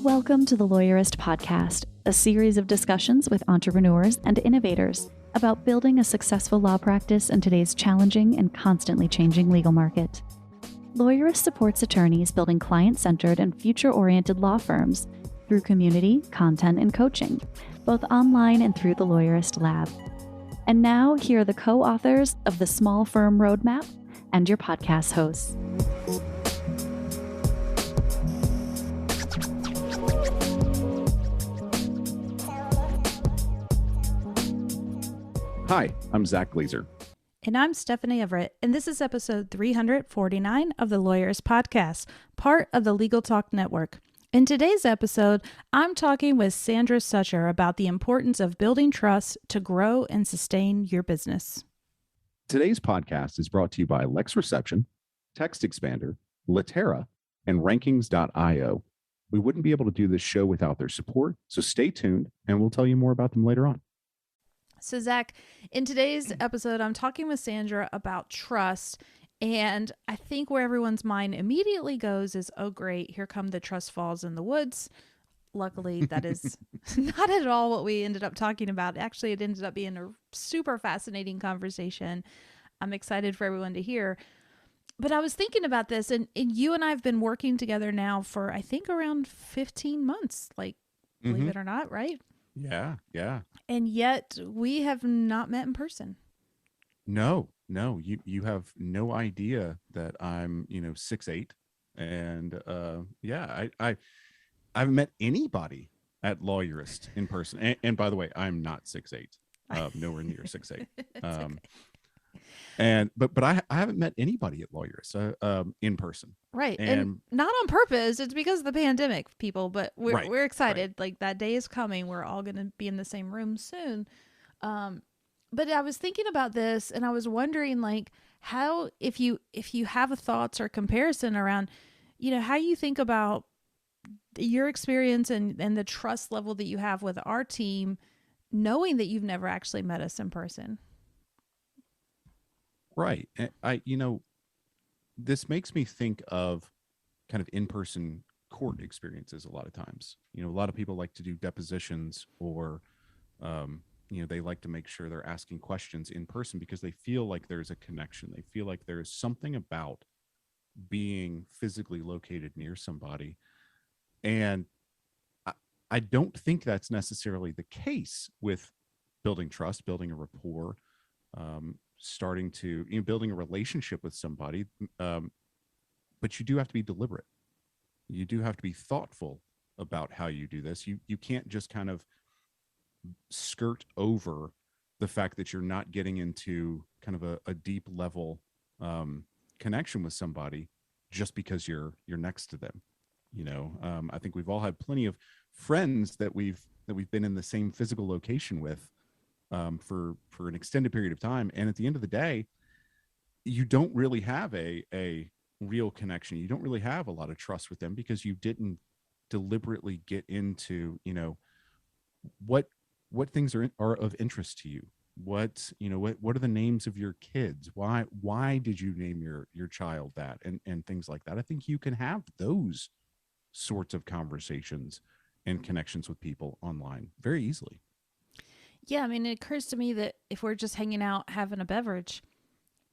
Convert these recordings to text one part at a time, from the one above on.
Welcome to the Lawyerist Podcast, a series of discussions with entrepreneurs and innovators about building a successful law practice in today's challenging and constantly changing legal market. Lawyerist supports attorneys building client-centered and future-oriented law firms through community, content, and coaching, both online and through the Lawyerist Lab. And now, here are the co-authors of the Small Firm Roadmap and your podcast hosts. Hi, I'm Zach Glazer. And I'm Stephanie Everett, and this is episode 349 of the Lawyerist Podcast, part of the Legal Talk Network. In today's episode, I'm talking with Sandra Sucher about the importance of building trust to grow and sustain your business. Today's podcast is brought to you by Lex Reception, Text Expander, Litera, and Rankings.io. We wouldn't be able to do this show without their support, so stay tuned, and we'll tell you more about them later on. So Zach, in today's episode, I'm talking with Sandra about trust, and I think where everyone's mind immediately goes is, oh great, here come the trust falls in the woods. Luckily, that is not at all what we ended up talking about. Actually, it ended up being a super fascinating conversation. I'm excited for everyone to hear. But I was thinking about this, and you and I have been working together now for, I think, around 15 months, believe it or not, right? Yeah. And yet we have not met in person. No, you have no idea that I'm, 6'8", and I haven't met anybody at Lawyerist in person. And by the way, I'm not 6'8", nowhere near 6'8". Okay. And but I haven't met anybody at Lawyerist in person. Right. And not on purpose. It's because of the pandemic, people, but we're excited. Right. Like that day is coming. We're all going to be in the same room soon. But I was thinking about this, and I was wondering, how, if you have a thoughts or comparison around, how you think about your experience and the trust level that you have with our team, knowing that you've never actually met us in person. Right. This makes me think of kind of in-person court experiences a lot of times. A lot of people like to do depositions or, they like to make sure they're asking questions in person because they feel like there's a connection. They feel like there's something about being physically located near somebody. And I don't think that's necessarily the case with building trust, building a rapport, starting to building a relationship with somebody, but you do have to be deliberate. You do have to be thoughtful about how you do this. You can't just kind of skirt over the fact that you're not getting into kind of a deep level connection with somebody just because you're next to them. I think we've all had plenty of friends that we've been in the same physical location with for an extended period of time. And at the end of the day, you don't really have a real connection. You don't really have a lot of trust with them because you didn't deliberately get into, what things are of interest to you. What are the names of your kids? Why did you name your child that? And things like that. I think you can have those sorts of conversations and connections with people online very easily. Yeah, I mean, it occurs to me that if we're just hanging out having a beverage,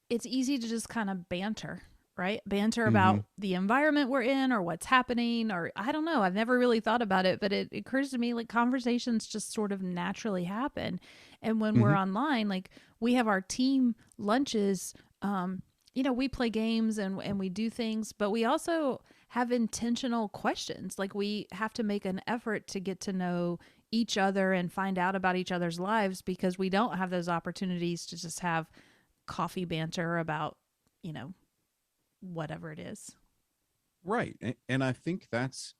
it's easy to just kind of banter, right? Banter about the environment we're in or what's happening, or I don't know. I've never really thought about it, but it occurs to me like conversations just sort of naturally happen. And when we're online, we have our team lunches, we play games and we do things, but we also have intentional questions. We have to make an effort to get to know each other and find out about each other's lives because we don't have those opportunities to just have coffee banter about, whatever it is. Right. And I think that's,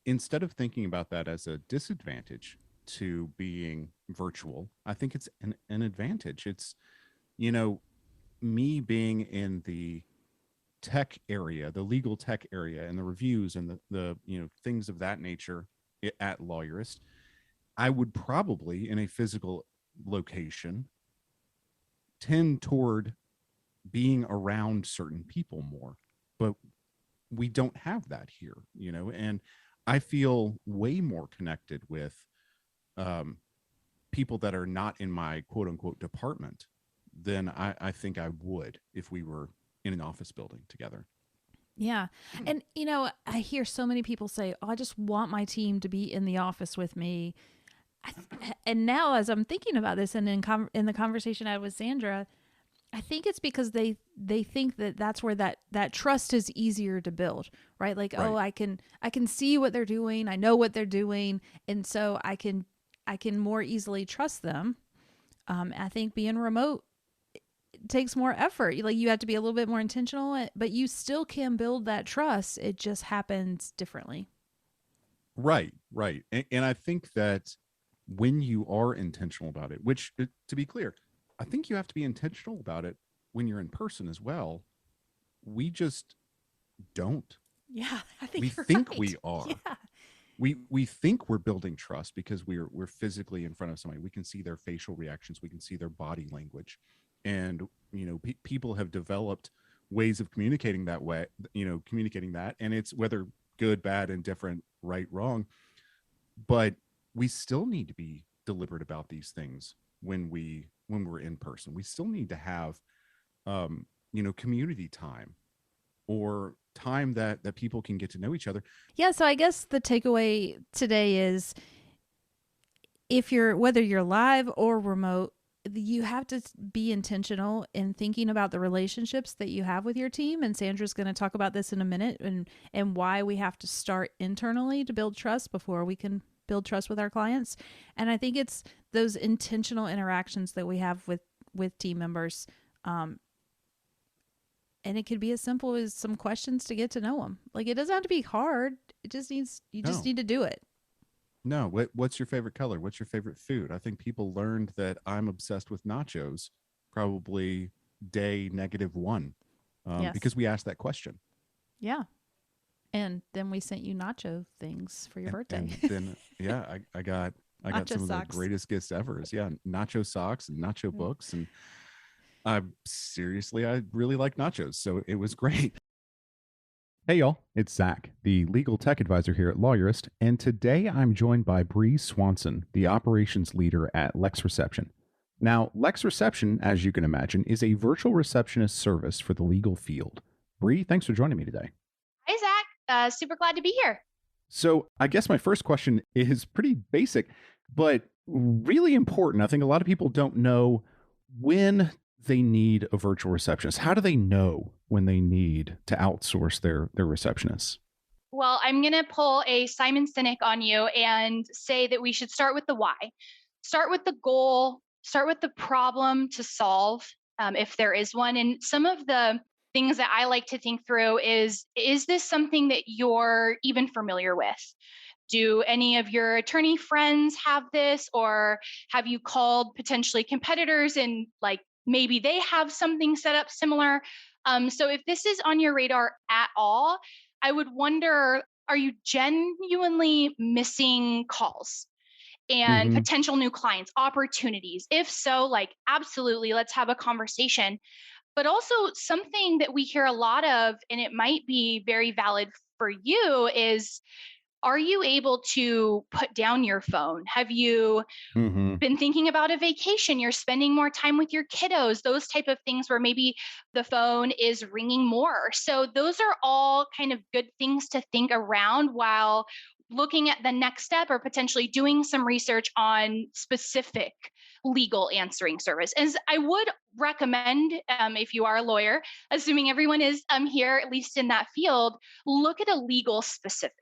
instead of thinking about that as a disadvantage to being virtual, I think it's an advantage. It's, me being in the tech area, the legal tech area, and the reviews and the things of that nature at Lawyerist, I would probably in a physical location tend toward being around certain people more, but we don't have that here, and I feel way more connected with people that are not in my quote unquote department than I think I would if we were in an office building together. Yeah. And, I hear so many people say, oh, I just want my team to be in the office with me. And now, as I'm thinking about this and in the conversation I had with Sandra, I think it's because they think that that's where that trust is easier to build, right? Like, Right. oh, I can see what they're doing. I know what they're doing. And so I can more easily trust them. I think being remote takes more effort. Like, you have to be a little bit more intentional, but you still can build that trust. It just happens differently. Right. And I think that when you are intentional about it, which to be clear, I think you have to be intentional about it when you're in person as well. We just don't. Yeah, I think We you're think right. we are. Yeah. We think we're building trust because we're physically in front of somebody. We can see their facial reactions, we can see their body language, and people have developed ways of communicating that way. Communicating that, and it's whether good, bad, indifferent, right, wrong. But we still need to be deliberate about these things when we're in person. We still need to have community time or time that people can get to know each other. Yeah, so I guess the takeaway today is, whether you're live or remote, you have to be intentional in thinking about the relationships that you have with your team. And Sandra's going to talk about this in a minute, and why we have to start internally to build trust before we can build trust with our clients. And I think it's those intentional interactions that we have with team members. And it could be as simple as some questions to get to know them. Like, it doesn't have to be hard. You just need to do it. No, what's your favorite color? What's your favorite food? I think people learned that I'm obsessed with nachos probably day -1 Yes. because we asked that question. Yeah. And then we sent you nacho things for your birthday. And then, yeah, I got Nacho some of the socks. greatest gifts ever. Yeah, nacho socks and nacho books. And I really like nachos. So it was great. Hey, y'all. It's Zach, the legal tech advisor here at Lawyerist. And today I'm joined by Bree Swanson, the operations leader at Lex Reception. Now, Lex Reception, as you can imagine, is a virtual receptionist service for the legal field. Bree, thanks for joining me today. Hi, Zach. Super glad to be here. So I guess my first question is pretty basic, but really important. I think a lot of people don't know when they need a virtual receptionist. How do they know when they need to outsource their receptionists? Well, I'm going to pull a Simon Sinek on you and say that we should start with the why. Start with the goal, start with the problem to solve, if there is one. And some of the things that I like to think through is this something that you're even familiar with? Do any of your attorney friends have this, or have you called potentially competitors and maybe they have something set up similar? So if this is on your radar at all, I would wonder, are you genuinely missing calls and potential new clients, opportunities? If so, absolutely, let's have a conversation. But also something that we hear a lot of, and it might be very valid for you, is, are you able to put down your phone? Have you been thinking about a vacation? You're spending more time with your kiddos, those type of things where maybe the phone is ringing more. So those are all kind of good things to think around while looking at the next step or potentially doing some research on specific legal answering service. As I would recommend, if you are a lawyer, assuming everyone is here, at least in that field, look at a legal specific.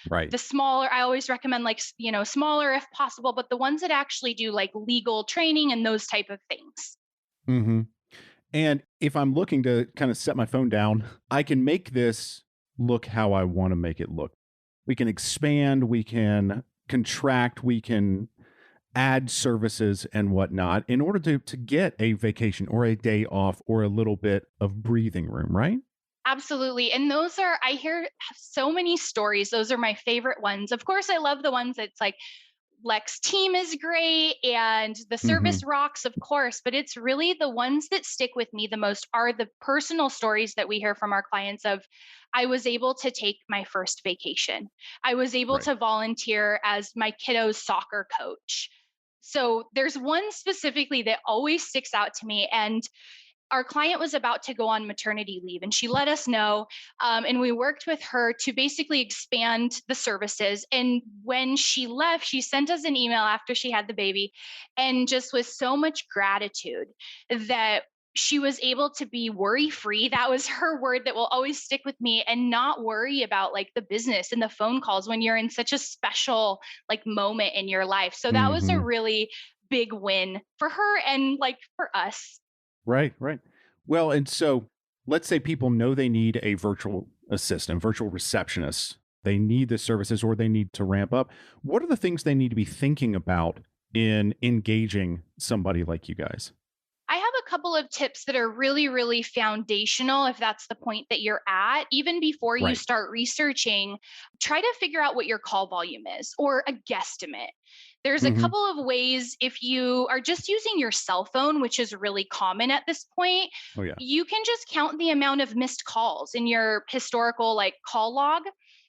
Right. The smaller, I always recommend smaller if possible, but the ones that actually do legal training and those type of things. And if I'm looking to kind of set my phone down, I can make this look how I want to make it look. We can expand, we can contract, we can add services and whatnot in order to get a vacation or a day off or a little bit of breathing room, right? Absolutely. And those are, I hear so many stories. Those are my favorite ones. Of course, I love the ones that's Lex team is great and the service rocks, of course, but it's really the ones that stick with me the most are the personal stories that we hear from our clients of, I was able to take my first vacation. I was able to volunteer as my kiddo's soccer coach. So there's one specifically that always sticks out to me. And our client was about to go on maternity leave, and she let us know. And we worked with her to basically expand the services. And when she left, she sent us an email after she had the baby, and just with so much gratitude that she was able to be worry-free. That was her word that will always stick with me, and not worry about like the business and the phone calls when you're in such a special like moment in your life. So that was a really big win for her and like for us. Right. Well, and so let's say people know they need a virtual assistant, virtual receptionist. They need the services or they need to ramp up. What are the things they need to be thinking about in engaging somebody like you guys? I have a couple of tips that are really, really foundational if that's the point that you're at. Even before you start researching, try to figure out what your call volume is or a guesstimate. There's a couple of ways. If you are just using your cell phone, which is really common at this point, you can just count the amount of missed calls in your historical like call log,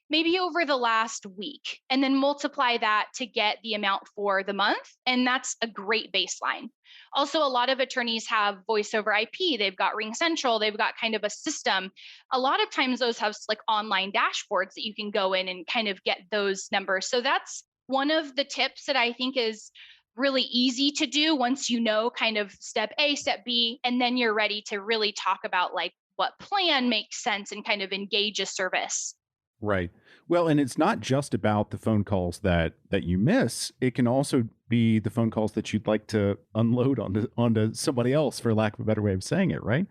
maybe over the last week, and then multiply that to get the amount for the month. And that's a great baseline. Also, a lot of attorneys have voice over IP. They've got Ring Central. They've got kind of a system. A lot of times those have like online dashboards that you can go in and kind of get those numbers. So that's one of the tips that I think is really easy to do once you know kind of step A, step B, and then you're ready to really talk about like what plan makes sense and kind of engage a service. Right. Well, and it's not just about the phone calls that you miss. It can also be the phone calls that you'd like to unload onto somebody else, for lack of a better way of saying it, right?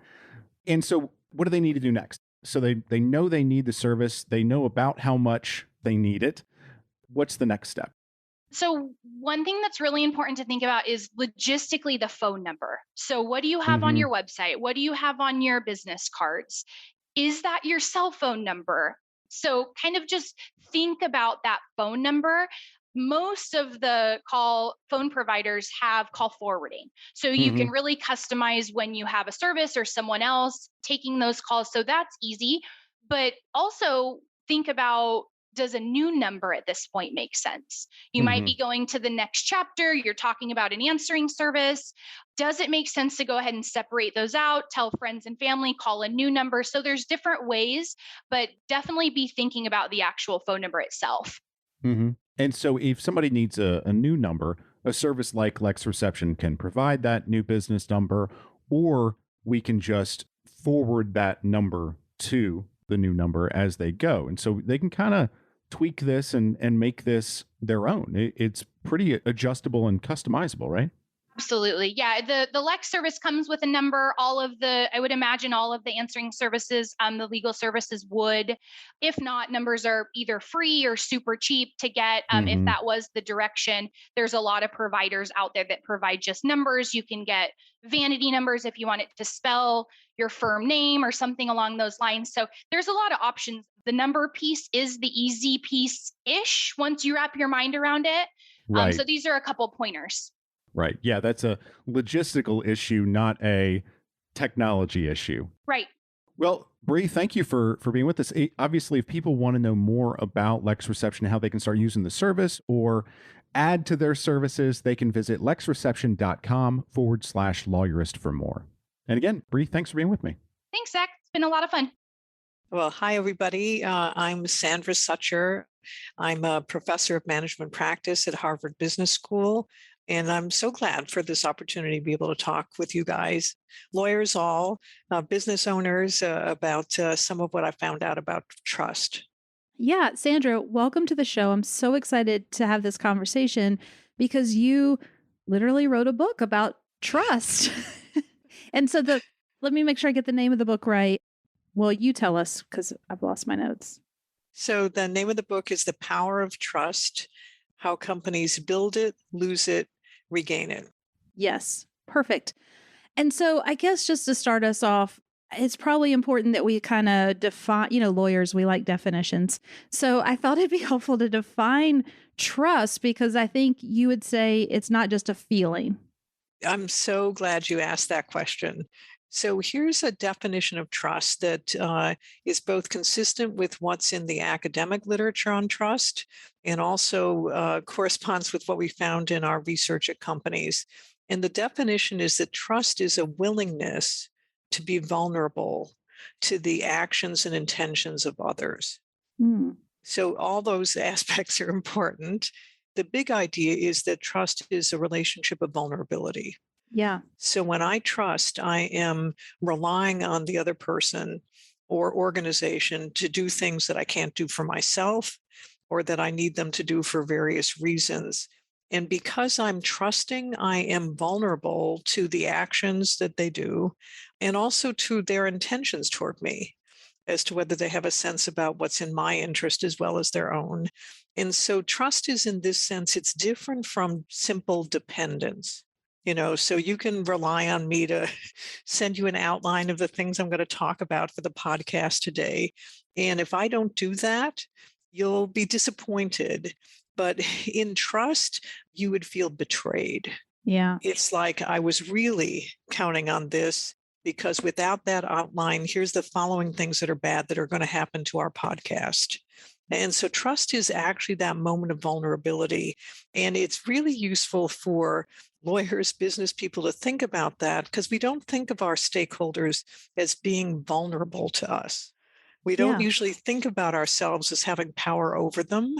And so what do they need to do next? So they know they need the service. They know about how much they need it. What's the next step? So one thing that's really important to think about is logistically the phone number. So what do you have on your website? What do you have on your business cards? Is that your cell phone number? So kind of just think about that phone number. Most of the phone providers have call forwarding. So you can really customize when you have a service or someone else taking those calls. So that's easy. But also think about, does a new number at this point make sense? You might be going to the next chapter. You're talking about an answering service. Does it make sense to go ahead and separate those out, tell friends and family, call a new number? So there's different ways, but definitely be thinking about the actual phone number itself. And so if somebody needs a new number, a service like Lex Reception can provide that new business number, or we can just forward that number to the new number as they go. And so they can kind of tweak this and make this their own. It's pretty adjustable and customizable, right? Absolutely. Yeah. The Lex service comes with a number. I would imagine all of the answering services, the legal services would. If not, numbers are either free or super cheap to get. If that was the direction, there's a lot of providers out there that provide just numbers. You can get vanity numbers if you want it to spell your firm name or something along those lines. So there's a lot of options. The number piece is the easy piece-ish once you wrap your mind around it. Right. So these are a couple pointers. Right. Yeah, that's a logistical issue, not a technology issue. Right. Well, Bree, thank you for being with us. Obviously, if people want to know more about Lex Reception, how they can start using the service or add to their services, they can visit lexreception.com/lawyerist for more. And again, Bree, thanks for being with me. Thanks, Zach. It's been a lot of fun. Well, hi, everybody. I'm Sandra Sucher. I'm a professor of management practice at Harvard Business School. And I'm so glad for this opportunity to be able to talk with you guys, lawyers all, business owners, about some of what I found out about trust. Yeah, Sandra, welcome to the show. I'm so excited to have this conversation because you literally wrote a book about trust. And so let me make sure I get the name of the book right. Well, you tell us because I've lost my notes. So the name of the book is The Power of Trust: How Companies Build It, Lose It, Regain It. Yes, perfect. And so I guess just to start us off, it's probably important that we kind of define, lawyers, we like definitions. So I thought it'd be helpful to define trust because I think you would say it's not just a feeling. I'm so glad you asked that question. So here's a definition of trust that is both consistent with what's in the academic literature on trust and also corresponds with what we found in our research at companies. And the definition is that trust is a willingness to be vulnerable to the actions and intentions of others. Mm. So all those aspects are important. The big idea is that trust is a relationship of vulnerability. Yeah. So when I trust, I am relying on the other person or organization to do things that I can't do for myself or that I need them to do for various reasons. And because I'm trusting, I am vulnerable to the actions that they do and also to their intentions toward me as to whether they have a sense about what's in my interest as well as their own. And so trust is in this sense, it's different from simple dependence. So you can rely on me to send you an outline of the things I'm going to talk about for the podcast today. And if I don't do that, you'll be disappointed. But in trust, you would feel betrayed. Yeah. It's like I was really counting on this because without that outline, here's the following things that are bad that are going to happen to our podcast. And so trust is actually that moment of vulnerability. And it's really useful for lawyers, business people to think about that because we don't think of our stakeholders as being vulnerable to us. We don't usually think about ourselves as having power over them.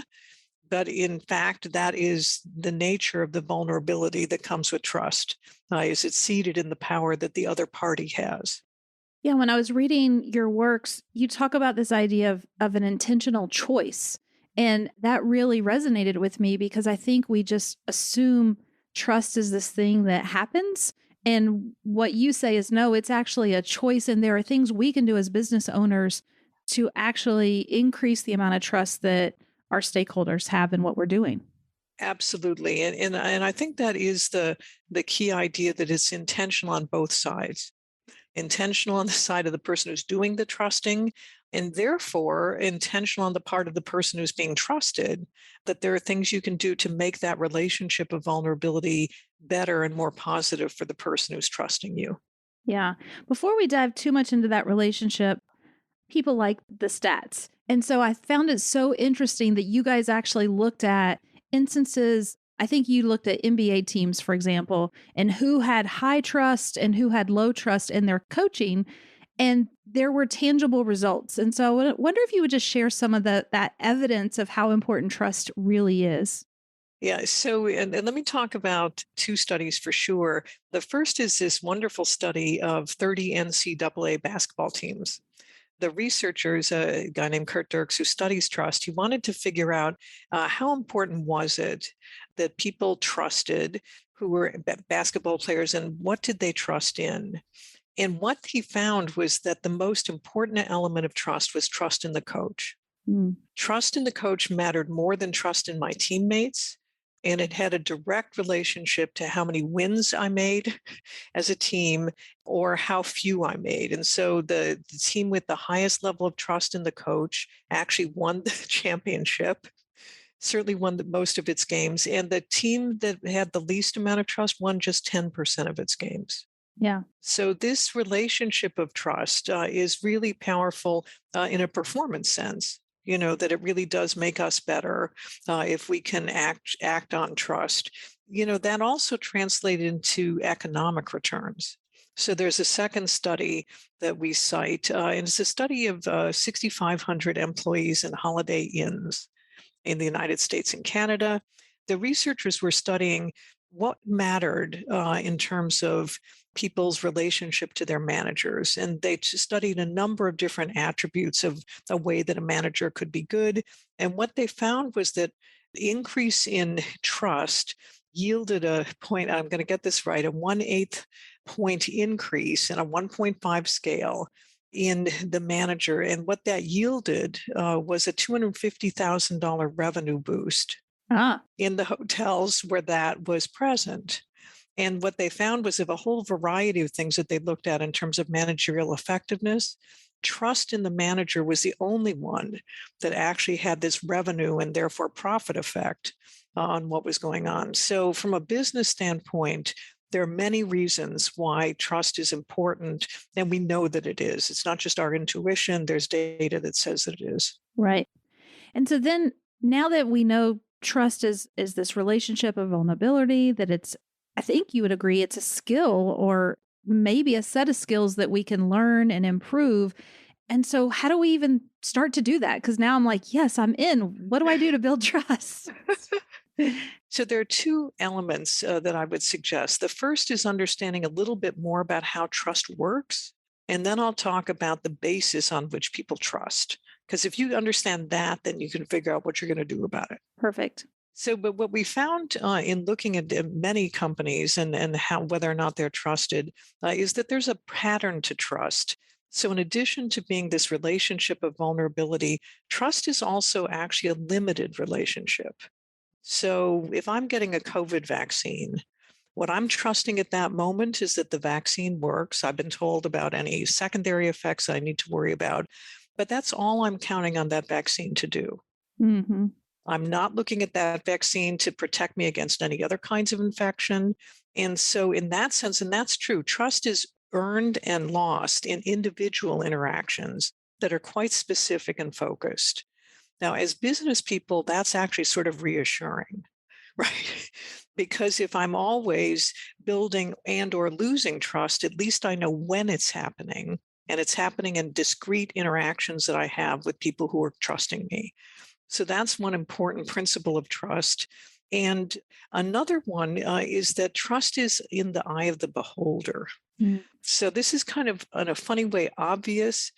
But in fact, that is the nature of the vulnerability that comes with trust, is it's seated in the power that the other party has. Yeah, when I was reading your works, you talk about this idea of an intentional choice. And that really resonated with me because I think we just assume trust is this thing that happens. And what you say is no, it's actually a choice. And there are things we can do as business owners to actually increase the amount of trust that our stakeholders have in what we're doing. Absolutely. And I think that is the key idea, that it's intentional on both sides. Intentional on the side of the person who's doing the trusting, and therefore intentional on the part of the person who's being trusted, that there are things you can do to make that relationship of vulnerability better and more positive for the person who's trusting you. Yeah. Before we dive too much into that relationship, people like the stats. And so I found it so interesting that you guys actually looked at instances. I think you looked at NBA teams, for example, and who had high trust and who had low trust in their coaching. And there were tangible results. And so I wonder if you would just share some of that evidence of how important trust really is. Yeah. So, and let me talk about two studies for sure. The first is this wonderful study of 30 NCAA basketball teams. The researchers, a guy named Kurt Dirks, who studies trust, he wanted to figure out how important was it that people trusted who were basketball players, and what did they trust in? And what he found was that the most important element of trust was trust in the coach. Trust in the coach mattered more than trust in my teammates. And it had a direct relationship to how many wins I made as a team or how few I made. And so the team with the highest level of trust in the coach actually won the championship, certainly won most of its games. And the team that had the least amount of trust won just 10% of its games. Yeah. So this relationship of trust is really powerful in a performance sense. That it really does make us better if we can act on trust. That also translated into economic returns. So there's a second study that we cite, and it's a study of 6,500 employees in Holiday Inns in the United States and Canada. The researchers were studying what mattered in terms of people's relationship to their managers. And they studied a number of different attributes of a way that a manager could be good. And what they found was that the increase in trust yielded a point, I'm going to get this right, a 1/8 point increase in a 1.5 scale in the manager. And what that yielded was a $250,000 revenue boost in the hotels where that was present. And what they found was of a whole variety of things that they looked at in terms of managerial effectiveness. Trust in the manager was the only one that actually had this revenue and therefore profit effect on what was going on. So from a business standpoint, There are many reasons why trust is important, and we know that it is. It's not just our intuition, there's data that says that it is. Right. And so then now that we know trust is this relationship of vulnerability, that it's, I think you would agree, it's a skill or maybe a set of skills that we can learn and improve. And so how do we even start to do that? Because now I'm like, yes, I'm in. What do I do to build trust? So there are two elements that I would suggest. The first is understanding a little bit more about how trust works. And then I'll talk about the basis on which people trust. Because if you understand that, then you can figure out what you're going to do about it. Perfect. So, but what we found in looking at many companies and how whether or not they're trusted is that there's a pattern to trust. So, in addition to being this relationship of vulnerability, trust is also actually a limited relationship. So, if I'm getting a COVID vaccine, what I'm trusting at that moment is that the vaccine works. I've been told about any secondary effects I need to worry about, but that's all I'm counting on that vaccine to do. Mm-hmm. I'm not looking at that vaccine to protect me against any other kinds of infection. And so, in that sense, and that's true, trust is earned and lost in individual interactions that are quite specific and focused. Now, as business people, that's actually sort of reassuring, right? Because if I'm always building and or losing trust, at least I know when it's happening. And it's happening in discrete interactions that I have with people who are trusting me. So that's one important principle of trust. And another one is that trust is in the eye of the beholder. Mm. So this is kind of, in a funny way, obvious.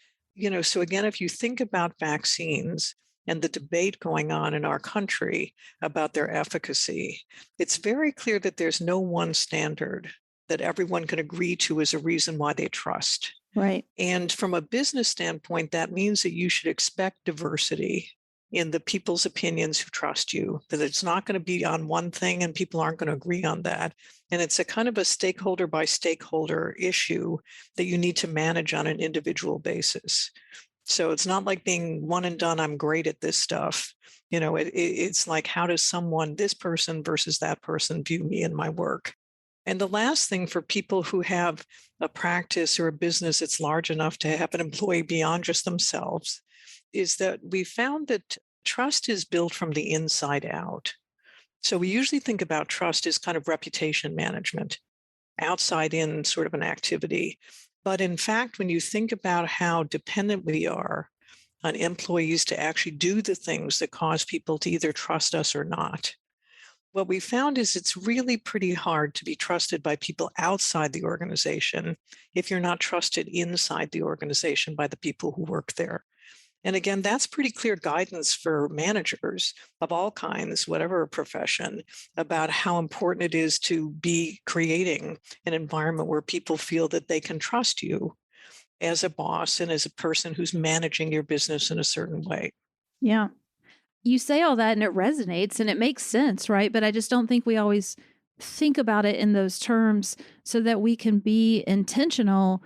So again, if you think about vaccines and the debate going on in our country about their efficacy, it's very clear that there's no one standard that everyone can agree to as a reason why they trust. Right. And from a business standpoint, that means that you should expect diversity in the people's opinions who trust you, that it's not going to be on one thing and people aren't going to agree on that. And it's a kind of a stakeholder by stakeholder issue that you need to manage on an individual basis. So it's not like being one and done, I'm great at this stuff. It's like, how does this person versus that person view me and my work? And the last thing for people who have a practice or a business that's large enough to have an employee beyond just themselves is that we found that trust is built from the inside out. So we usually think about trust as kind of reputation management, outside in sort of an activity. But in fact, when you think about how dependent we are on employees to actually do the things that cause people to either trust us or not, what we found is it's really pretty hard to be trusted by people outside the organization if you're not trusted inside the organization by the people who work there. And again, that's pretty clear guidance for managers of all kinds, whatever profession, about how important it is to be creating an environment where people feel that they can trust you as a boss and as a person who's managing your business in a certain way. Yeah. You say all that and it resonates and it makes sense, right? But I just don't think we always think about it in those terms so that we can be intentional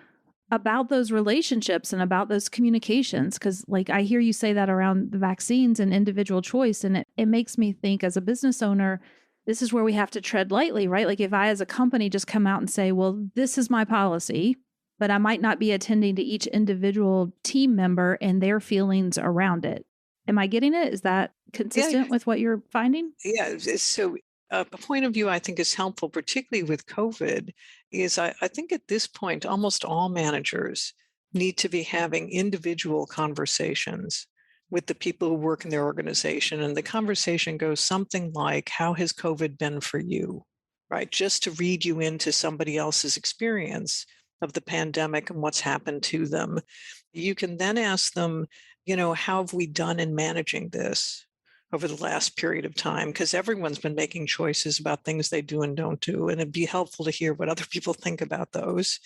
about those relationships and about those communications. Because like I hear you say that around the vaccines and individual choice, and it makes me think as a business owner, this is where we have to tread lightly, right? Like if I as a company just come out and say, well, this is my policy, but I might not be attending to each individual team member and their feelings around it. Am I getting it? Is that consistent with what you're finding? Yeah. So a point of view I think is helpful, particularly with COVID, is I think at this point, almost all managers need to be having individual conversations with the people who work in their organization. And the conversation goes something like, how has COVID been for you? Right? Just to read you into somebody else's experience of the pandemic and what's happened to them. You can then ask them, how have we done in managing this over the last period of time? Because everyone's been making choices about things they do and don't do. And it'd be helpful to hear what other people think about those.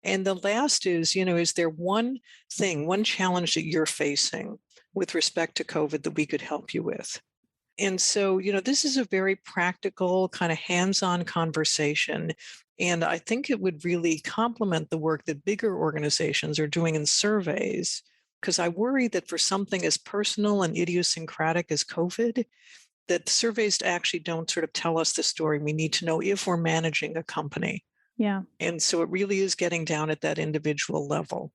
And the last is there one thing, one challenge that you're facing with respect to COVID that we could help you with? And so, this is a very practical, kind of hands-on conversation. And I think it would really complement the work that bigger organizations are doing in surveys, because I worry that for something as personal and idiosyncratic as COVID, that surveys actually don't sort of tell us the story we need to know if we're managing a company. Yeah. And so it really is getting down at that individual level.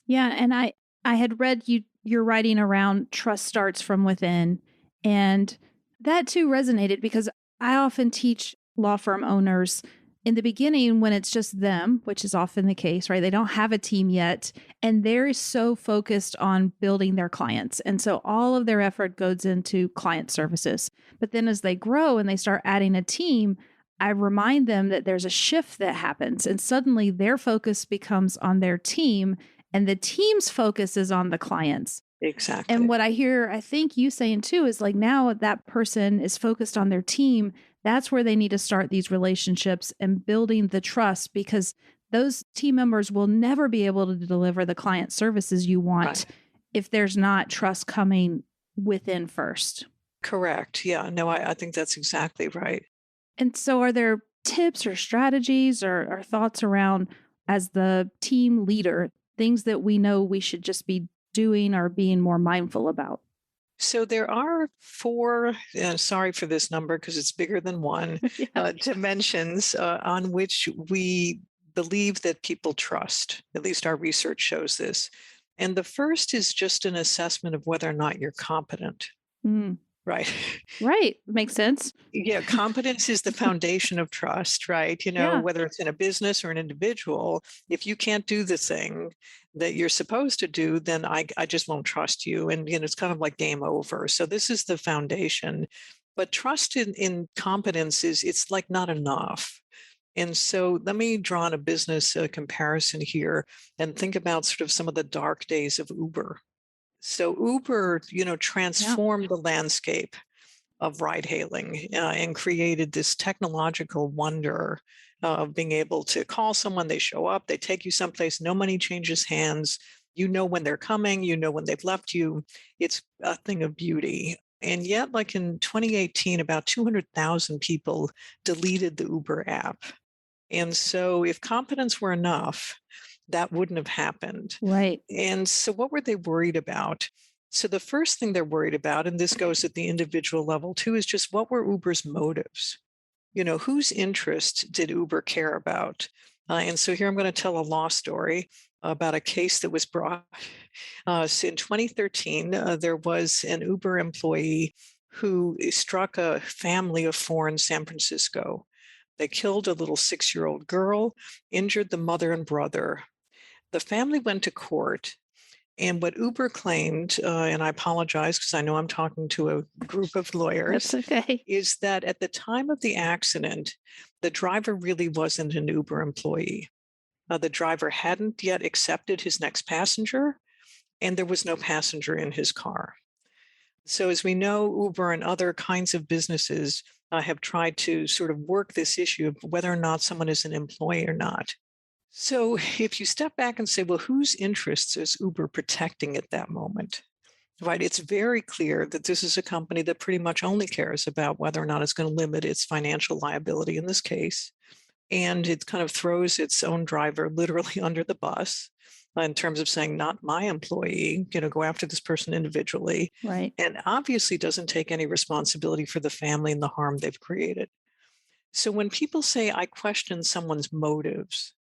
Yeah, and I had read your writing around trust starts from within, and that too resonated because I often teach law firm owners in the beginning when it's just them, which is often the case, right? They don't have a team yet, and they're so focused on building their clients. And so all of their effort goes into client services. But then as they grow and they start adding a team, I remind them that there's a shift that happens, and suddenly their focus becomes on their team and the team's focus is on the clients. Exactly. And what I hear, I think you saying too, is like now that person is focused on their team. That's where they need to start these relationships and building the trust, because those team members will never be able to deliver the client services you want Right. if there's not trust coming within first. Correct. Yeah. No, I think that's exactly right. And so are there tips or strategies or thoughts around, as the team leader, things that we know we should just be doing or being more mindful about? So there are 4, sorry for this number because it's bigger than one, dimensions on which we believe that people trust. At least our research shows this. And the first is just an assessment of whether or not you're competent. Mm. Right. Right. Makes sense. Yeah, competence is the foundation of trust, right? Yeah. Whether it's in a business or an individual, if you can't do the thing that you're supposed to do, then I just won't trust you. And, it's kind of like game over. So this is the foundation. But trust in competence it's like not enough. And so let me draw on a business comparison here and think about sort of some of the dark days of Uber. So Uber, transformed the landscape of ride hailing and created this technological wonder of being able to call someone, they show up, they take you someplace, no money changes hands. You know when they're coming, you know when they've left you. It's a thing of beauty. And yet, like in 2018, about 200,000 people deleted the Uber app. And so if competence were enough, that wouldn't have happened. Right. And so what were they worried about? So the first thing they're worried about, and this goes at the individual level too, is just what were Uber's motives? Whose interest did Uber care about? And so here I'm going to tell a law story about a case that was brought. So in 2013, there was an Uber employee who struck a family of 4 in San Francisco. They killed a little 6-year-old girl, injured the mother and brother. The family went to court, and what Uber claimed, and I apologize because I know I'm talking to a group of lawyers, That's okay. is that at the time of the accident, the driver really wasn't an Uber employee. The driver hadn't yet accepted his next passenger, and there was no passenger in his car. So as we know, Uber and other kinds of businesses have tried to sort of work this issue of whether or not someone is an employee or not. So if you step back and say, well, whose interests is Uber protecting at that moment? Right. It's very clear that this is a company that pretty much only cares about whether or not it's going to limit its financial liability in this case. And it kind of throws its own driver literally under the bus in terms of saying, not my employee, go after this person individually. Right. And obviously doesn't take any responsibility for the family and the harm they've created. So when people say, I question someone's motives,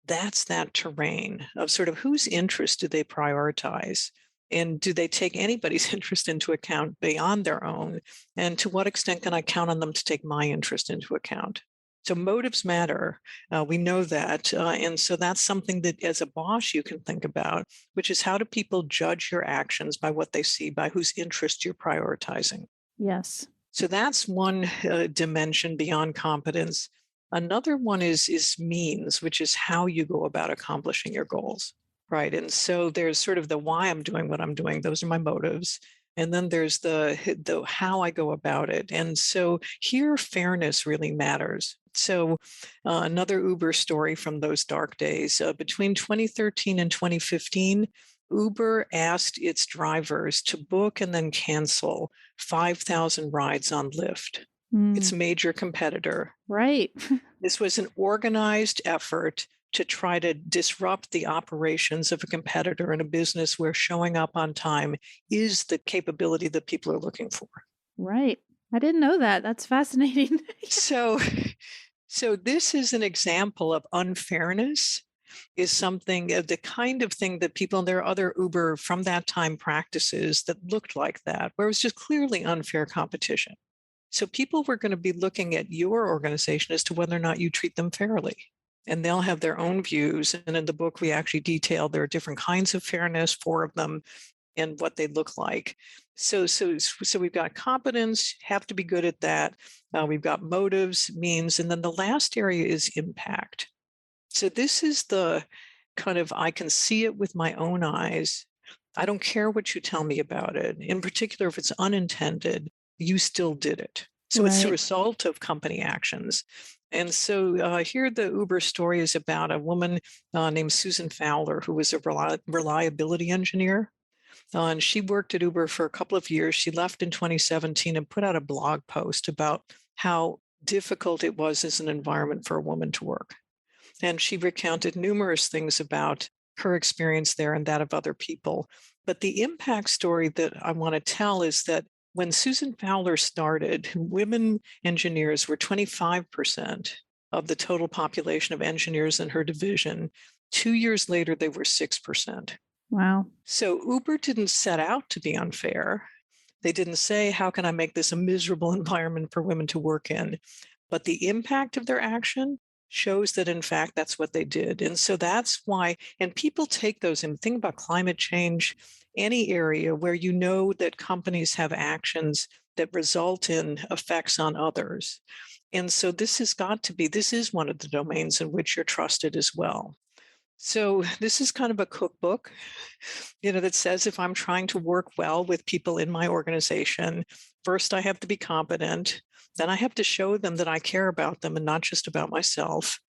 that's that terrain of sort of whose interest do they prioritize? And do they take anybody's interest into account beyond their own? And to what extent can I count on them to take my interest into account? So motives matter. We know that. And so that's something that as a boss you can think about, which is how do people judge your actions by what they see, by whose interest you're prioritizing? Yes. So that's one dimension beyond competence. Another one is means, which is how you go about accomplishing your goals, right? And so there's sort of the why I'm doing what I'm doing. Those are my motives. And then there's the how I go about it. And so here, fairness really matters. So another Uber story from those dark days. Between 2013 and 2015, Uber asked its drivers to book and then cancel 5,000 rides on Lyft, its major competitor. Right. This was an organized effort to try to disrupt the operations of a competitor in a business where showing up on time is the capability that people are looking for. Right. I didn't know that. That's fascinating. So So this is an example of unfairness is something, the kind of thing that people, and there are other Uber from that time practices that looked like that, where it was just clearly unfair competition. So people were going to be looking at your organization as to whether or not you treat them fairly. And they'll have their own views. And in the book, we actually detail there are different kinds of fairness, 4 of them, and what they look like. So we've got competence, have to be good at that. We've got motives, means, and then the last area is impact. So this is the kind of, I can see it with my own eyes. I don't care what you tell me about it. In particular, if it's unintended, you still did it. So it's the Right. result of company actions. And so here the Uber story is about a woman named Susan Fowler, who was a reliability engineer. And she worked at Uber for a couple of years. She left in 2017 and put out a blog post about how difficult it was as an environment for a woman to work. And she recounted numerous things about her experience there and that of other people. But the impact story that I want to tell is that when Susan Fowler started, women engineers were 25% of the total population of engineers in her division. 2 years later, they were 6%. Wow. So Uber didn't set out to be unfair. They didn't say, how can I make this a miserable environment for women to work in? But the impact of their action shows that, in fact, that's what they did. And so that's why, and people take those and think about climate change, any area where you know that companies have actions that result in effects on others. And so this has got to be, this is one of the domains in which you're trusted as well. So this is kind of a cookbook, that says if I'm trying to work well with people in my organization, first I have to be competent. Then I have to show them that I care about them and not just about myself.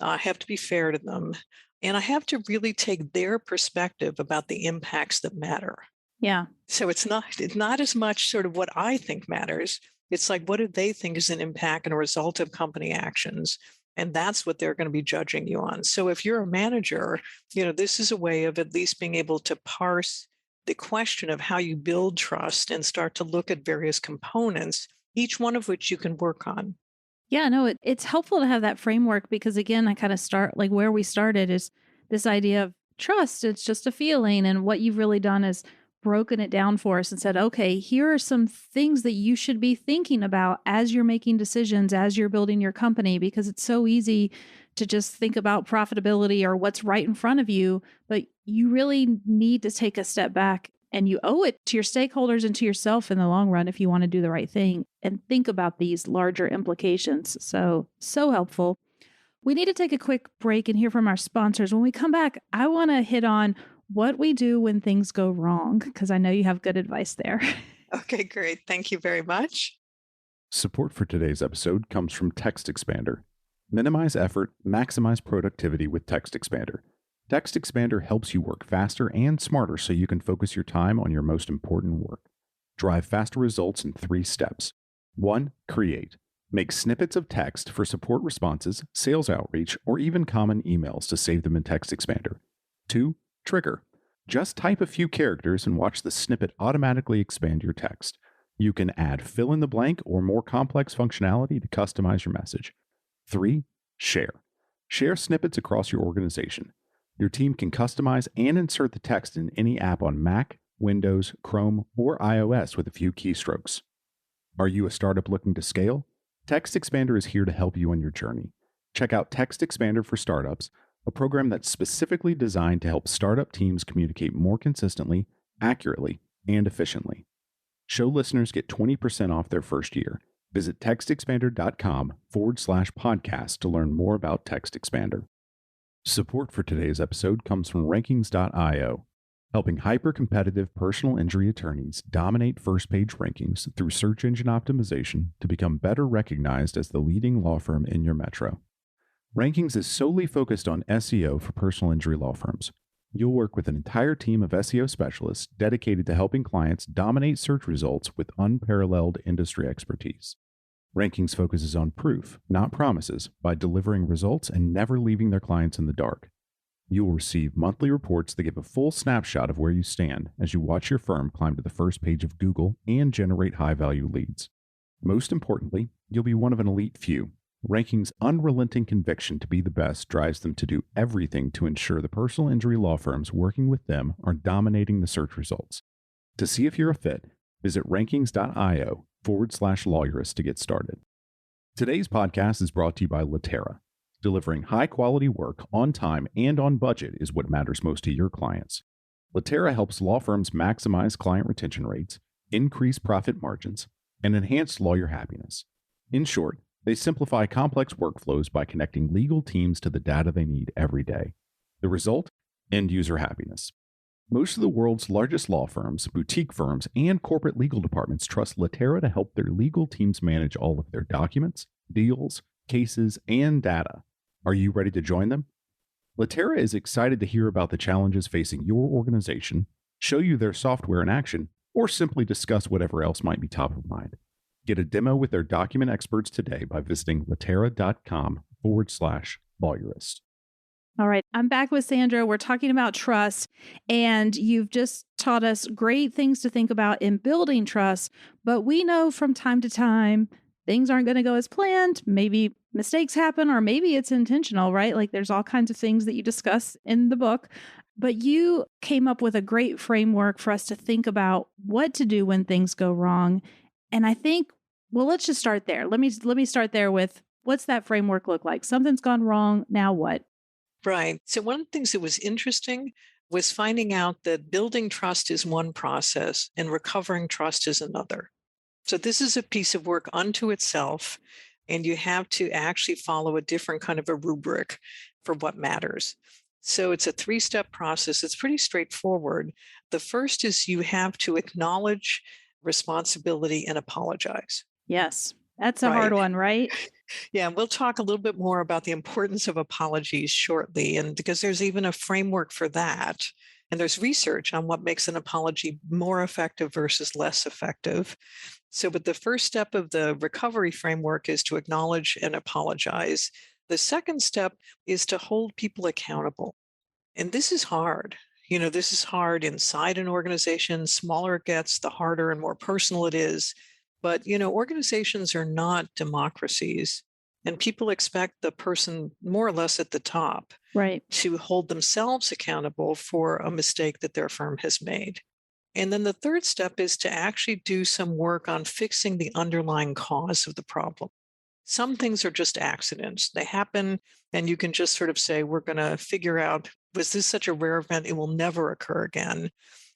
I have to be fair to them. And I have to really take their perspective about the impacts that matter. Yeah. So it's not as much sort of what I think matters. It's like, what do they think is an impact and a result of company actions? And that's what they're going to be judging you on. So if you're a manager, this is a way of at least being able to parse the question of how you build trust and start to look at various components, each one of which you can work on. Yeah, no, it's helpful to have that framework because, again, I kind of start like where we started is this idea of trust. It's just a feeling. And what you've really done is broken it down for us and said, okay, here are some things that you should be thinking about as you're making decisions, as you're building your company, because it's so easy to just think about profitability or what's right in front of you. But you really need to take a step back. And you owe it to your stakeholders and to yourself in the long run if you want to do the right thing and think about these larger implications. So helpful. We need to take a quick break and hear from our sponsors. When we come back, I want to hit on what we do when things go wrong, because I know you have good advice there. Okay, great. Thank you very much. Support for today's episode comes from Text Expander. Minimize effort, maximize productivity with Text Expander. Text Expander helps you work faster and smarter so you can focus your time on your most important work. Drive faster results in 3 steps. 1. Create. Make snippets of text for support responses, sales outreach, or even common emails to save them in Text Expander. 2. Trigger. Just type a few characters and watch the snippet automatically expand your text. You can add fill-in-the-blank or more complex functionality to customize your message. 3. Share. Share snippets across your organization. Your team can customize and insert the text in any app on Mac, Windows, Chrome, or iOS with a few keystrokes. Are you a startup looking to scale? Text Expander is here to help you on your journey. Check out Text Expander for Startups, a program that's specifically designed to help startup teams communicate more consistently, accurately, and efficiently. Show listeners get 20% off their first year. Visit textexpander.com/podcast to learn more about Text Expander. Support for today's episode comes from Rankings.io, helping hyper-competitive personal injury attorneys dominate first-page rankings through search engine optimization to become better recognized as the leading law firm in your metro. Rankings is solely focused on SEO for personal injury law firms. You'll work with an entire team of SEO specialists dedicated to helping clients dominate search results with unparalleled industry expertise. Rankings focuses on proof, not promises, by delivering results and never leaving their clients in the dark. You will receive monthly reports that give a full snapshot of where you stand as you watch your firm climb to the first page of Google and generate high-value leads. Most importantly, you'll be one of an elite few, Ranking's unrelenting conviction to be the best drives them to do everything to ensure the personal injury law firms working with them are dominating the search results. To see if you're a fit, visit rankings.io/lawyerist to get started. Today's podcast is brought to you by Latera. Delivering high-quality work on time and on budget is what matters most to your clients. Latera helps law firms maximize client retention rates, increase profit margins, and enhance lawyer happiness. In short, they simplify complex workflows by connecting legal teams to the data they need every day. The result? End-user happiness. Most of the world's largest law firms, boutique firms, and corporate legal departments trust Latera to help their legal teams manage all of their documents, deals, cases, and data. Are you ready to join them? Latera is excited to hear about the challenges facing your organization, show you their software in action, or simply discuss whatever else might be top of mind. Get a demo with their document experts today by visiting latera.com/lawyerist. All right, I'm back with Sandra. We're talking about trust, and you've just taught us great things to think about in building trust, but we know from time to time things aren't going to go as planned. Maybe mistakes happen, or maybe it's intentional, right? Like there's all kinds of things that you discuss in the book, but you came up with a great framework for us to think about what to do when things go wrong. And I think, well, let's just start there. Let me start there with, what's that framework look like? Something's gone wrong. Now what? Right. So one of the things that was interesting was finding out that building trust is one process and recovering trust is another. So this is a piece of work unto itself, and you have to actually follow a different kind of a rubric for what matters. So it's a 3-step process. It's pretty straightforward. The first is you have to acknowledge responsibility and apologize. Yes, that's a hard one, right? Yeah, we'll talk a little bit more about the importance of apologies shortly, and because there's even a framework for that. And there's research on what makes an apology more effective versus less effective. So, but the first step of the recovery framework is to acknowledge and apologize. The second step is to hold people accountable. And this is hard. This is hard inside an organization. Smaller it gets, the harder and more personal it is. But, organizations are not democracies, and people expect the person more or less at the top to hold themselves accountable for a mistake that their firm has made. And then the third step is to actually do some work on fixing the underlying cause of the problem. Some things are just accidents. They happen, and you can just sort of say, we're going to figure out, was this such a rare event? It will never occur again.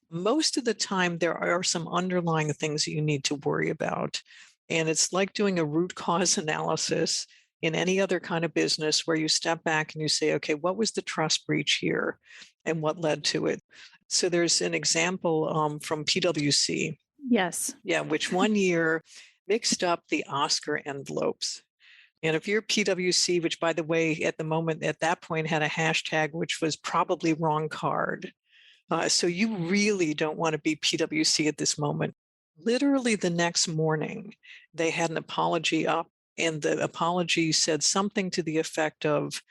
Most of the time, there are some underlying things that you need to worry about. And it's like doing a root cause analysis in any other kind of business where you step back and you say, okay, what was the trust breach here and what led to it? So there's an example from PwC. Yes. Yeah, which one year mixed up the Oscar envelopes. And if you're PwC, which by the way, at that point had a hashtag, which was probably wrong card. So you really don't want to be PwC at this moment. Literally the next morning, they had an apology up, and the apology said something to the effect of,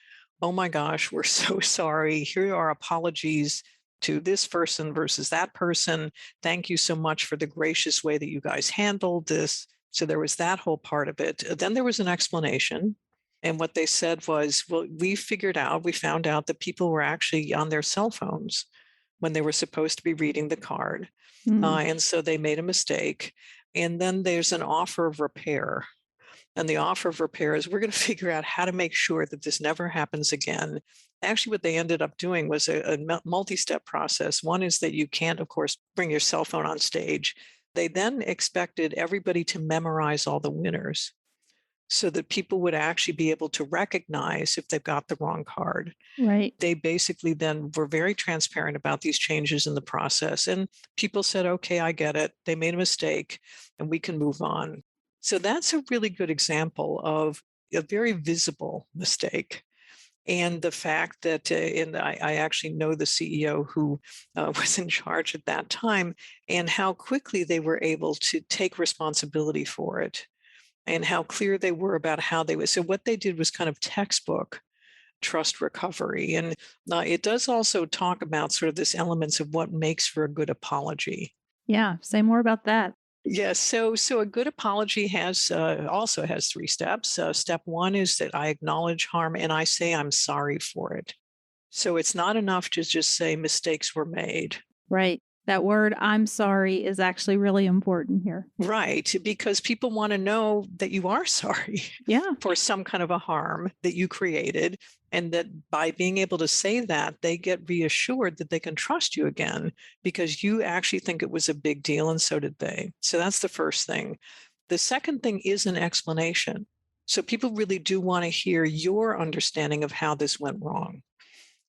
oh my gosh, we're so sorry. Here are apologies to this person versus that person. Thank you so much for the gracious way that you guys handled this. So there was that whole part of it. Then there was an explanation. And what they said was, well, we found out that people were actually on their cell phones when they were supposed to be reading the card. And so they made a mistake. And then there's an offer of repair. And the offer of repair is, we're going to figure out how to make sure that this never happens again. Actually, what they ended up doing was a multi-step process. One is that you can't, of course, bring your cell phone on stage. They then expected everybody to memorize all the winners so that people would actually be able to recognize if they've got the wrong card. Right. They basically then were very transparent about these changes in the process. And people said, okay, I get it. They made a mistake and we can move on. So that's a really good example of a very visible mistake. And the fact that, I actually know the CEO who was in charge at that time, and how quickly they were able to take responsibility for it, and how clear they were about how they were. So what they did was kind of textbook trust recovery. And it does also talk about sort of this elements of what makes for a good apology. Yeah. Say more about that. Yes. So a good apology has also has 3 steps. Step one is that I acknowledge harm and I say I'm sorry for it. So it's not enough to just say mistakes were made. Right. That word, I'm sorry, is actually really important here. Right. Because people want to know that you are sorry Yeah. for some kind of a harm that you created. And that by being able to say that, they get reassured that they can trust you again because you actually think it was a big deal and so did they. So that's the first thing. The second thing is an explanation. So people really do want to hear your understanding of how this went wrong.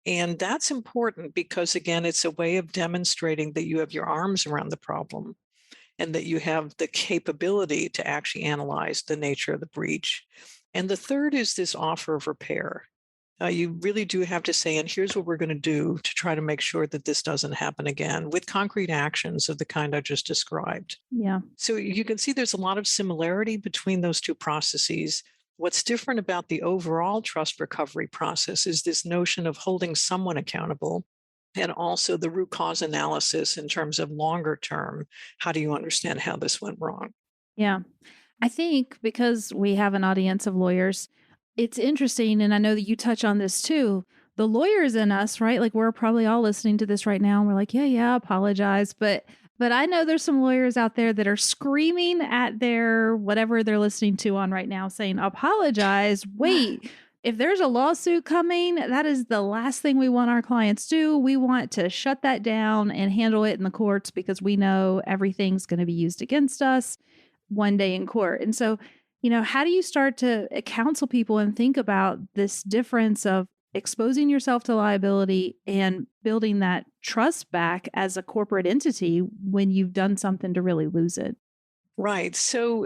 And that's important because, again, it's a way of demonstrating that you have your arms around the problem and that you have the capability to actually analyze the nature of the breach. And the third is this offer of repair. You really do have to say, and here's what we're going to do to try to make sure that this doesn't happen again with concrete actions of the kind I just described. Yeah. So you can see there's a lot of similarity between those two processes. What's different about the overall trust recovery process is this notion of holding someone accountable and also the root cause analysis in terms of longer term. How do you understand how this went wrong? Yeah. I think because we have an audience of lawyers, it's interesting. And I know that you touch on this too. The lawyers in us, right? Like we're probably all listening to this right now and we're like, yeah, apologize. But I know there's some lawyers out there that are screaming at their whatever they're listening to on right now saying, apologize. Wait, if there's a lawsuit coming, that is the last thing we want our clients to do. We want to shut that down and handle it in the courts because we know everything's going to be used against us one day in court. And so, how do you start to counsel people and think about this difference of exposing yourself to liability and building that trust back as a corporate entity when you've done something to really lose it? Right. So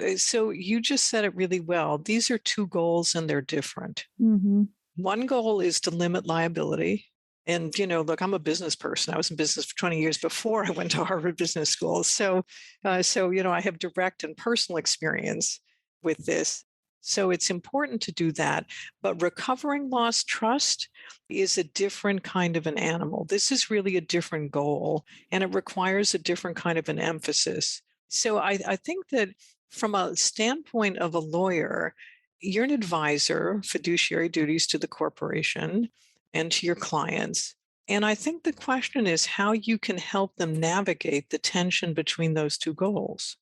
you just said it really well. These are two goals and they're different. Mm-hmm. One goal is to limit liability. And, look, I'm a business person. I was in business for 20 years before I went to Harvard Business School. So, I have direct and personal experience with this. So it's important to do that. But recovering lost trust is a different kind of an animal. This is really a different goal, and it requires a different kind of an emphasis. So I think that from a standpoint of a lawyer, you're an advisor, fiduciary duties to the corporation and to your clients. And I think the question is how you can help them navigate the tension between those two goals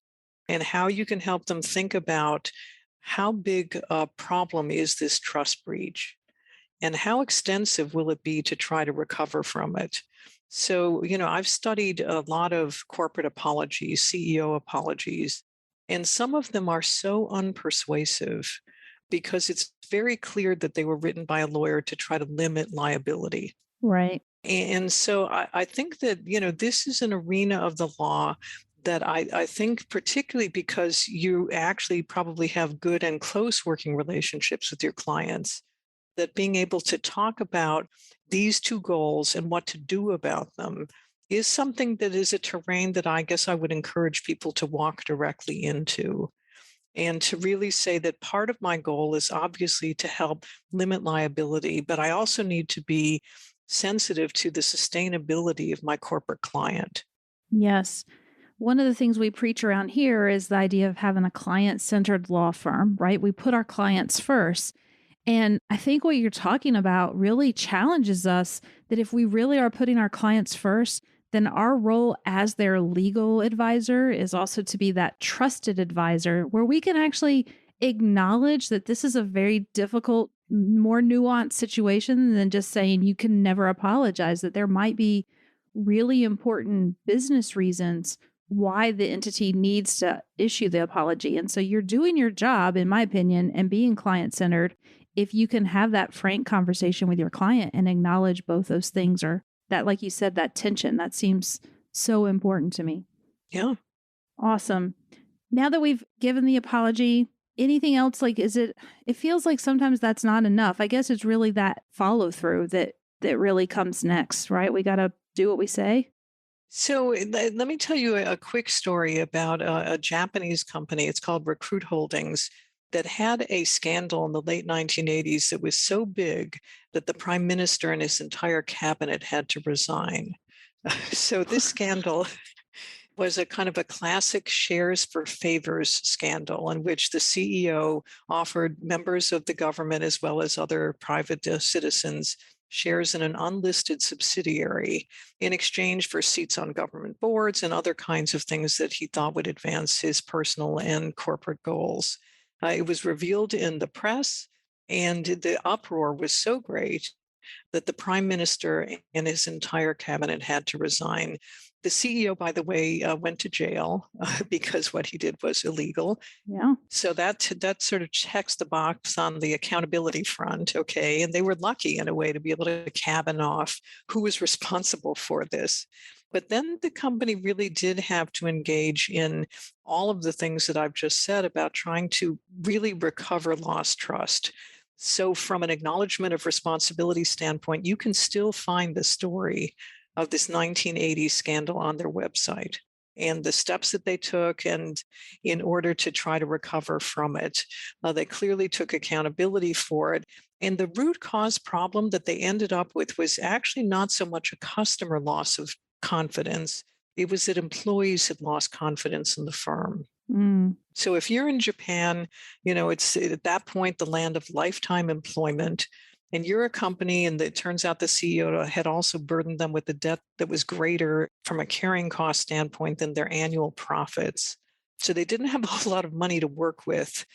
and how you can help them think about how big a problem is this trust breach and how extensive will it be to try to recover from it. So, I've studied a lot of corporate apologies, CEO apologies, and some of them are so unpersuasive because it's very clear that they were written by a lawyer to try to limit liability. Right. And so I think that, this is an arena of the law that I think particularly because you actually probably have good and close working relationships with your clients, that being able to talk about these two goals and what to do about them is something that is a terrain that I guess I would encourage people to walk directly into. And to really say that part of my goal is obviously to help limit liability, but I also need to be sensitive to the sustainability of my corporate client. Yes. One of the things we preach around here is the idea of having a client-centered law firm, right? We put our clients first. And I think what you're talking about really challenges us that if we really are putting our clients first, then our role as their legal advisor is also to be that trusted advisor where we can actually acknowledge that this is a very difficult, more nuanced situation than just saying you can never apologize, that there might be really important business reasons why the entity needs to issue the apology. And so you're doing your job, in my opinion, and being client centered if you can have that frank conversation with your client and acknowledge both those things, or that, like you said, that tension, that seems so important to me. Yeah. Awesome. Now that we've given the apology, anything else? Like, it feels like sometimes that's not enough. I guess it's really that follow through that really comes next, right? We got to do what we say. So let me tell you a quick story about a Japanese company. It's called Recruit Holdings, that had a scandal in the late 1980s that was so big that the prime minister and his entire cabinet had to resign. So this scandal was a kind of a classic shares for favors scandal in which the CEO offered members of the government as well as other private citizens shares in an unlisted subsidiary in exchange for seats on government boards and other kinds of things that he thought would advance his personal and corporate goals. It was revealed in the press, and the uproar was so great that the prime minister and his entire cabinet had to resign. The CEO, by the way, went to jail because what he did was illegal. Yeah. So that sort of checks the box on the accountability front, okay? And they were lucky in a way to be able to cabin off who was responsible for this. But then the company really did have to engage in all of the things that I've just said about trying to really recover lost trust. So from an acknowledgement of responsibility standpoint, you can still find the story of this 1980s scandal on their website and the steps that they took, and in order to try to recover from it. They clearly took accountability for it. And the root cause problem that they ended up with was actually not so much a customer loss of confidence. It was that employees had lost confidence in the firm. So if you're in Japan, it's at that point the land of lifetime employment, and you're a company, and it turns out the CEO had also burdened them with the debt that was greater from a carrying cost standpoint than their annual profits. So they didn't have a whole lot of money to work with.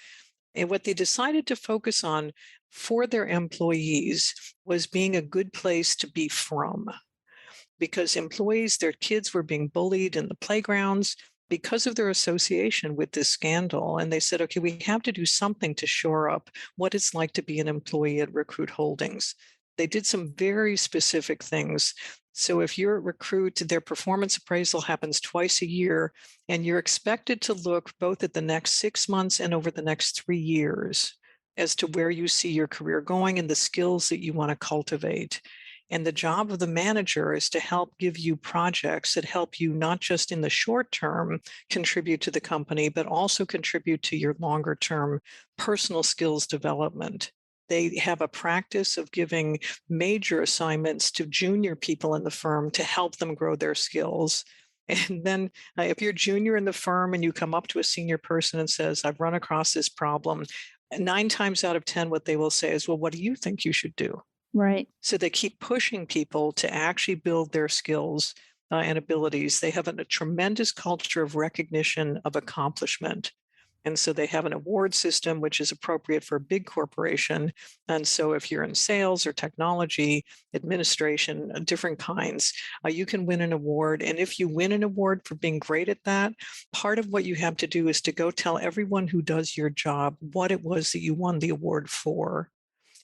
And what they decided to focus on for their employees was being a good place to be from. Because employees, their kids were being bullied in the playgrounds because of their association with this scandal. And they said, okay, we have to do something to shore up what it's like to be an employee at Recruit Holdings. They did some very specific things. So if you're at Recruit, their performance appraisal happens twice a year, and you're expected to look both at the next 6 months and over the next 3 years as to where you see your career going and the skills that you want to cultivate. And the job of the manager is to help give you projects that help you not just in the short term contribute to the company, but also contribute to your longer term personal skills development. They have a practice of giving major assignments to junior people in the firm to help them grow their skills. And then if you're junior in the firm and you come up to a senior person and says, I've run across this problem, 9 times out of 10, what they will say is, well, what do you think you should do? Right. So they keep pushing people to actually build their skills and abilities. They have a tremendous culture of recognition of accomplishment. And so they have an award system, which is appropriate for a big corporation. And so if you're in sales or technology, administration, different kinds, you can win an award. And if you win an award for being great at that, part of what you have to do is to go tell everyone who does your job what it was that you won the award for,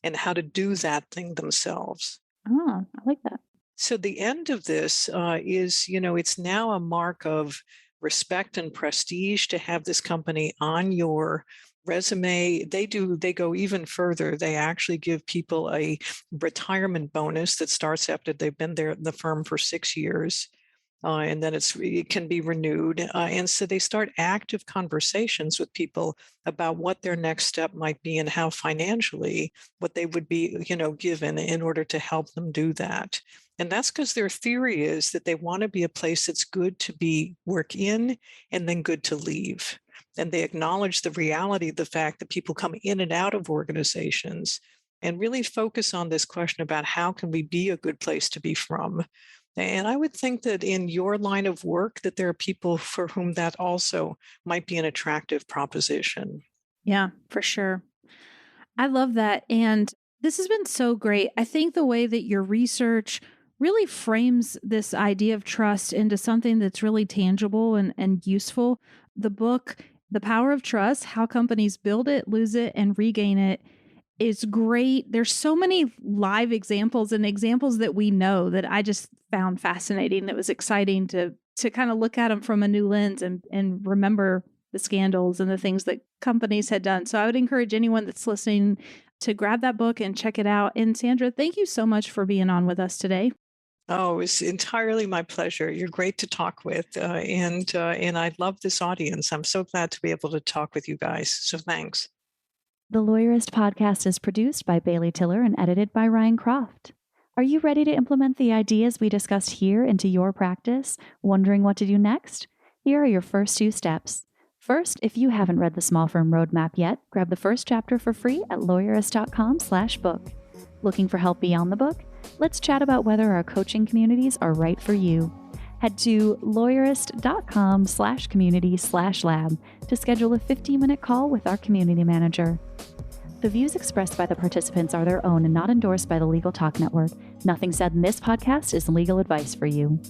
and how to do that thing themselves. Oh, I like that. So the end of this is, it's now a mark of respect and prestige to have this company on your resume. They go even further. They actually give people a retirement bonus that starts after they've been there in the firm for 6 years. And then it can be renewed. And so they start active conversations with people about what their next step might be and how financially what they would be, given in order to help them do that. And that's because their theory is that they want to be a place that's good to work in and then good to leave. And they acknowledge the reality of the fact that people come in and out of organizations, and really focus on this question about how can we be a good place to be from. And I would think that in your line of work, that there are people for whom that also might be an attractive proposition. Yeah, for sure. I love that. And this has been so great. I think the way that your research really frames this idea of trust into something that's really tangible and useful. The book, The Power of Trust, How Companies Build It, Lose It, and Regain It, is great. There's so many live examples and examples that we know that I just found fascinating. It was exciting to kind of look at them from a new lens and remember the scandals and the things that companies had done. So I would encourage anyone that's listening to grab that book and check it out. And Sandra, thank you so much for being on with us today. Oh, it's entirely my pleasure. You're great to talk with. And I love this audience. I'm so glad to be able to talk with you guys. So thanks. The Lawyerist podcast is produced by Bailey Tiller and edited by Ryan Croft. Are you ready to implement the ideas we discussed here into your practice? Wondering what to do next? Here are your first 2 steps. First, if you haven't read the Small Firm Roadmap yet, grab the first chapter for free at lawyerist.com/book. Looking for help beyond the book? Let's chat about whether our coaching communities are right for you. Head to lawyerist.com/community/lab to schedule a 15-minute call with our community manager. The views expressed by the participants are their own and not endorsed by the Legal Talk Network. Nothing said in this podcast is legal advice for you.